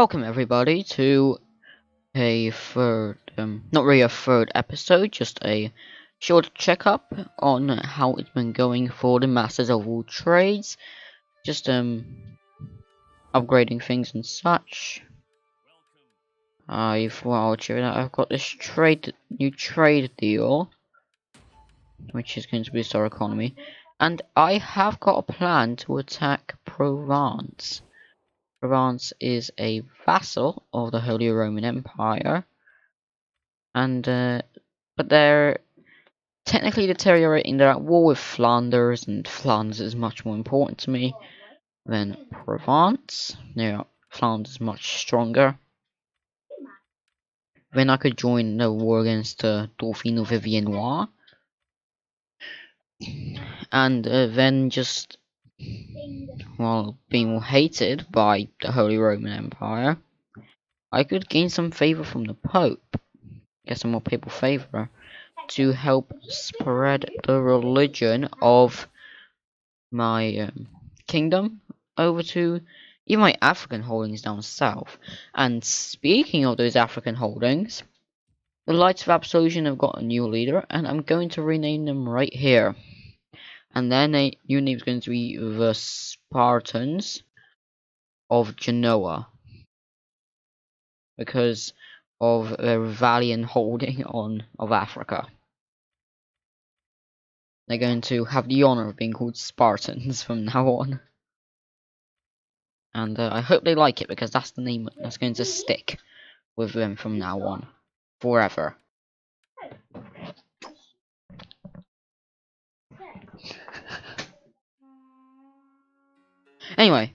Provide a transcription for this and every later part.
Welcome everybody to a third, not really a third episode, just a short checkup on how it's been going for the Masters of all trades. Just upgrading things and such. I've got this new trade deal, which is going to boost our economy, and I have got a plan to attack Provence. Provence is a vassal of the Holy Roman Empire. And but they're technically deteriorating. They're at war with Flanders, and Flanders is much more important to me than Provence. Yeah, Flanders is much stronger. Then I could join the war against Dauphin of Viennois, and then just, well, being hated by the Holy Roman Empire, I could gain some favor from the Pope, get some more papal favor, to help spread the religion of my kingdom over to even my African holdings down south. And speaking of those African holdings, the Lights of Absolution have got a new leader, and I'm going to rename them right here. And their new name is going to be the Spartans of Genoa, because of their valiant holding of Africa. They're going to have the honor of being called Spartans from now on. And I hope they like it, because that's the name that's going to stick with them from now on. Forever. Anyway,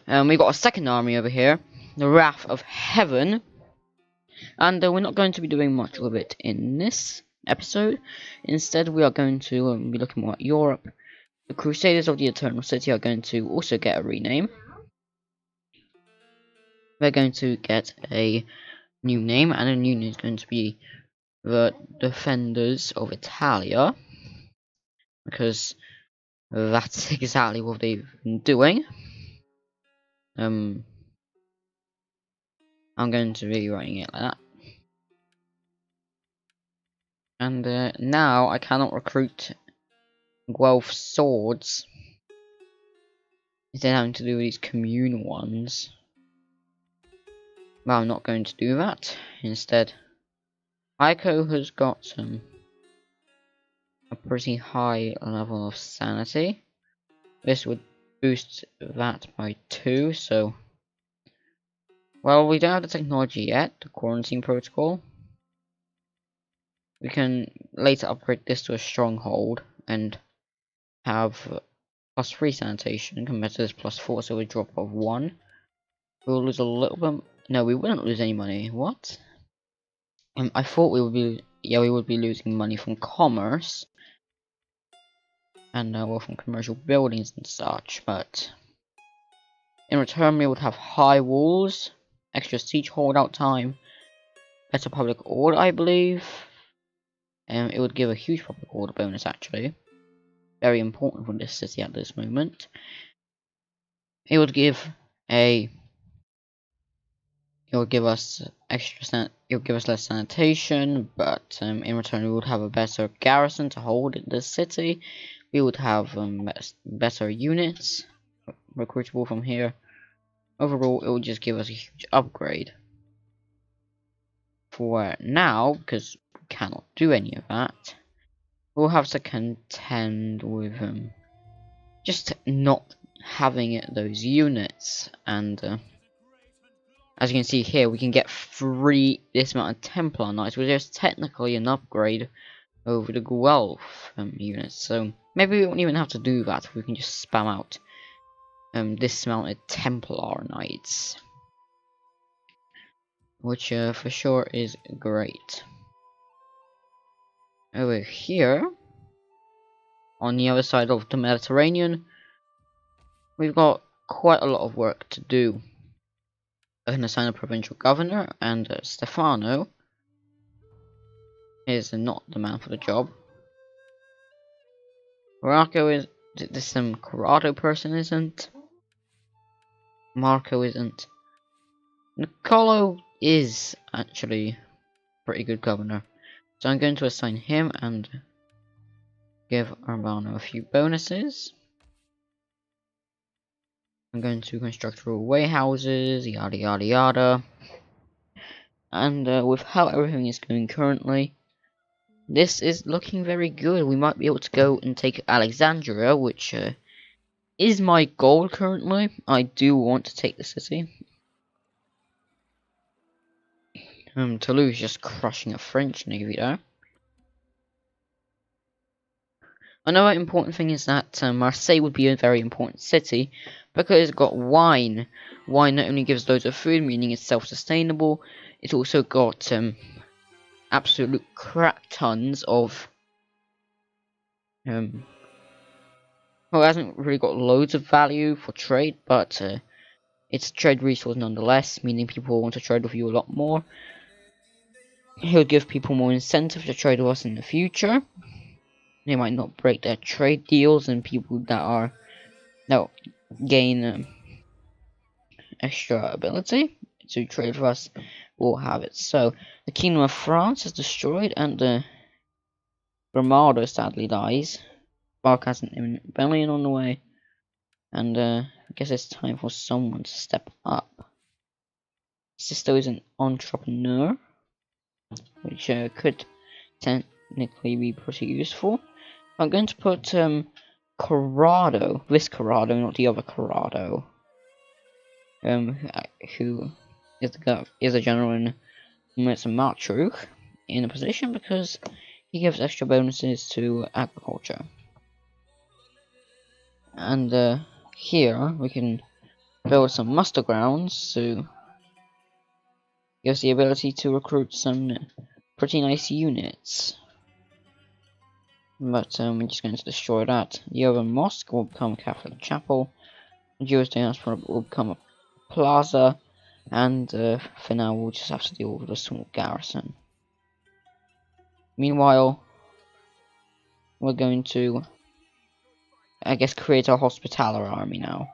we've got a second army over here, the Wrath of Heaven. And we're not going to be doing much with it in this episode. Instead, we are going to be looking more at Europe. The Crusaders of the Eternal City are going to also get a rename. They're going to get a new name, and a new name is going to be the Defenders of Italia, because that's exactly what they've been doing. I'm going to be writing it like that. And now I cannot recruit Guelph swords. Instead, having to do these communal ones. Well, I'm not going to do that. Instead, Aiko has got a pretty high level of sanity. This would boost that by 2, so... Well, we don't have the technology yet, the quarantine protocol. We can later upgrade this to a stronghold and have +3 sanitation compared to this +4, so a drop of 1. We'll lose a little bit. No, we wouldn't lose any money. What? I thought we would be. Yeah, we would be losing money from commerce and well, from commercial buildings and such. But in return, we would have high walls, extra siege holdout time, better public order, I believe. And it would give a huge public order bonus, actually. Very important for this city at this moment. It would give a. It would give us less sanitation, but in return we would have a better garrison to hold the city. We would have better units recruitable from here. Overall, it would just give us a huge upgrade. For now, because we cannot do any of that, we'll have to contend with just not having those units. And as you can see here, we can get this amount of Templar Knights, which is technically an upgrade over the Guelph units. So maybe we won't even have to do that. We can just spam out this amount of Templar Knights, which for sure is great. Over here, on the other side of the Mediterranean, we've got quite a lot of work to do. We're going to assign a provincial governor, and Stefano is not the man for the job. Marco is this Corrado person isn't. Marco isn't. Nicolo is actually pretty good governor. So I'm going to assign him and give Urbano a few bonuses. I'm going to construct railway houses, yada yada yada. And with how everything is going currently, this is looking very good. We might be able to go and take Alexandria, which is my goal currently. I do want to take the city. Toulouse just crushing a French navy there. Another important thing is that Marseille would be a very important city because it's got wine. Wine not only gives loads of food, meaning it's self-sustainable, it's also got absolute crap tons of well, it hasn't really got loads of value for trade, but it's a trade resource nonetheless, meaning people want to trade with you a lot more. He'll give people more incentive to trade with us in the future. They might not break their trade deals, and people that gain extra ability to trade with us will have it. So the Kingdom of France is destroyed, and Gramado sadly dies. Bark has an imminent rebellion on the way, and I guess it's time for someone to step up. Sisto is an entrepreneur, which could technically be pretty useful. I'm going to put Corrado, this Corrado, not the other Corrado, who is a general in Martruk, in a position because he gives extra bonuses to agriculture. And here we can build some muster grounds to give us the ability to recruit some pretty nice units. But we're just going to destroy that. The other mosque will become a Catholic chapel. The Jewish diaspora will become a plaza. And for now, we'll just have to deal with a small garrison. Meanwhile, we're going to, I guess, create a Hospitaller army now.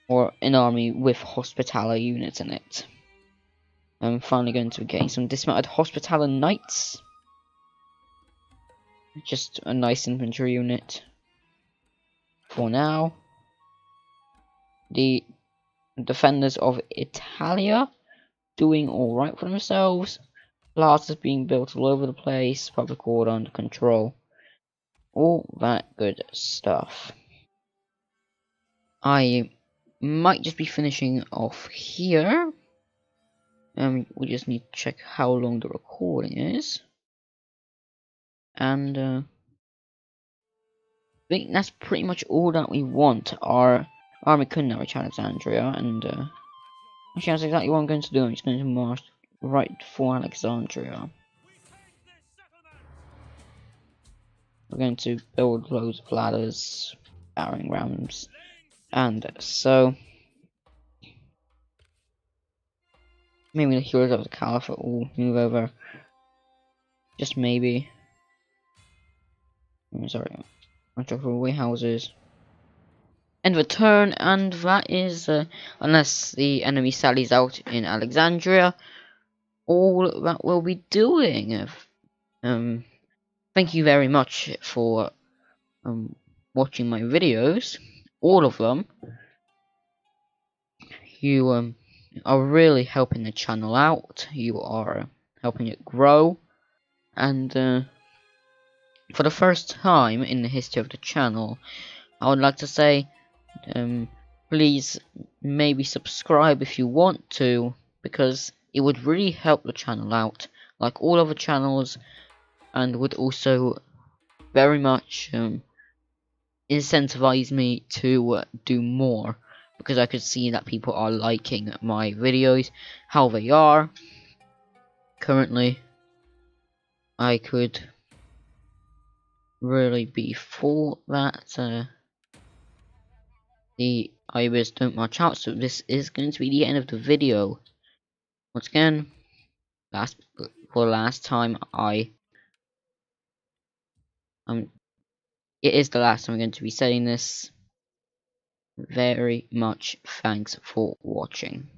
Or an army with Hospitaller units in it. I'm finally going to be getting some dismounted Hospitaller Knights. Just a nice infantry unit. For now. The defenders of Italia doing alright for themselves. Plazas being built all over the place. Public order under control. All that good stuff. I might just be finishing off here. We just need to check how long the recording is. And I think that's pretty much all that we want. Our army couldn't have reached Alexandria, and actually that's exactly what I'm going to do. I'm just going to march right for Alexandria. We're going to build loads of ladders, battering rams, and so maybe the heroes of the Caliphate will move over. Just maybe. I'm sorry. I'll drop away houses. End of a turn, and that is, unless the enemy sallies out in Alexandria, all that we'll be doing. Thank you very much for watching my videos, all of them. You are really helping the channel out. You are helping it grow, and for the first time in the history of the channel, I would like to say, please maybe subscribe if you want to, because it would really help the channel out, like all other channels, and would also very much incentivize me to do more, because I could see that people are liking my videos, how they are. Currently, I could really be for that. The Ibis don't march out, so this is going to be the end of the video. Once again, for the last time, it is the last time I'm going to be saying this. Very much thanks for watching.